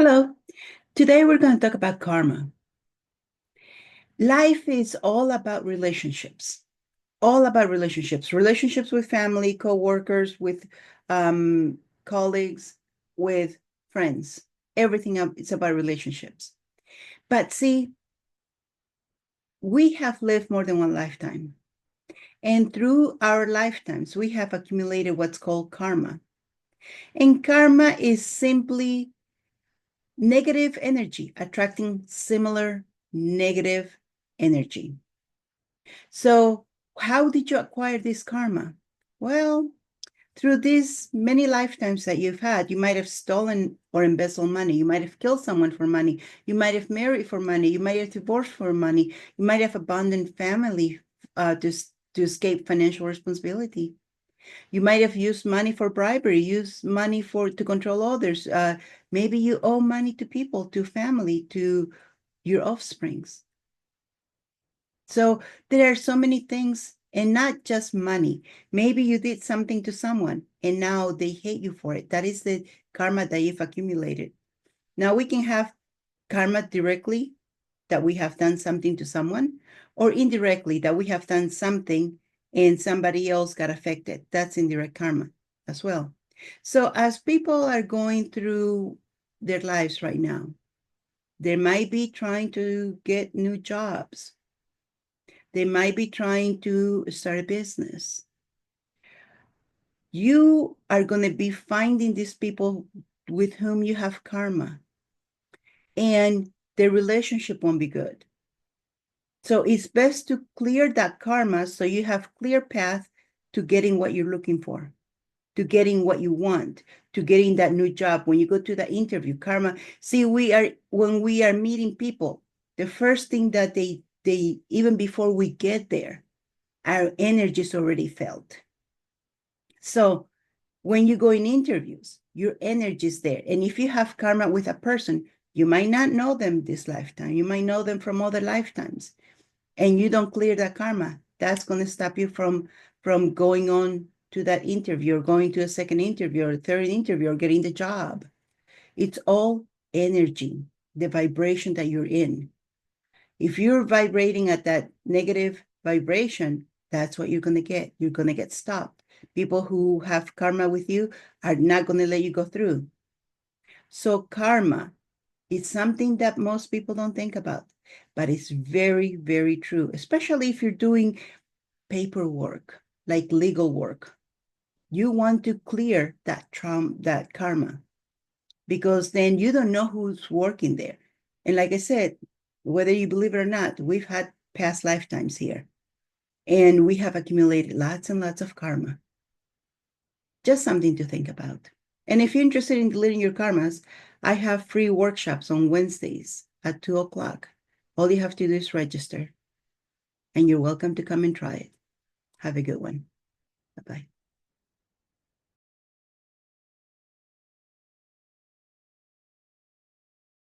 Hello. Today we're going to talk about karma. Life is all about relationships, relationships with family, co-workers, with colleagues, with friends. Everything it's about relationships. But see, we have lived more than one lifetime. And through our lifetimes, we have accumulated what's called karma. And karma is simply negative energy, attracting similar negative energy. So, how did you acquire this karma? Well, through these many lifetimes that you've had, you might have stolen or embezzled money. You might have killed someone for money. You might have married for money. You might have divorced for money. You might have abandoned family to escape financial responsibility. You might have used money for bribery, used money to control others. Maybe you owe money to people, to family, to your offsprings. So there are so many things, and not just money. Maybe you did something to someone and now they hate you for it. That is the karma that you've accumulated. Now we can have karma directly, that we have done something to someone, or indirectly, that we have done something and somebody else got affected. That's indirect karma as well. So as people are going through their lives right now, they might be trying to get new jobs. They might be trying to start a business. You are going to be finding these people with whom you have karma, and the relationship won't be good. So it's best to clear that karma so you have clear path to getting what you're looking for, to getting what you want, to getting that new job. When you go to the interview, karma. See, when we are meeting people, the first thing that they even before we get there, our energy is already felt. So when you go in interviews, your energy is there. And if you have karma with a person, you might not know them this lifetime. You might know them from other lifetimes. And you don't clear that karma. That's going to stop you from going on to that interview, or going to a second interview, or a third interview, or getting the job. It's all energy, the vibration that you're in. If you're vibrating at that negative vibration, that's what you're going to get. You're going to get stopped. People who have karma with you are not going to let you go through. So karma is something that most people don't think about, but it's very, very true, especially if you're doing paperwork, like legal work. You want to clear that karma, because then you don't know who's working there. And like I said, whether you believe it or not, we've had past lifetimes here, and we have accumulated lots and lots of karma. Just something to think about. And if you're interested in deleting your karmas, I have free workshops on Wednesdays at 2:00. All you have to do is register, and you're welcome to come and try it. Have a good one. Bye-bye.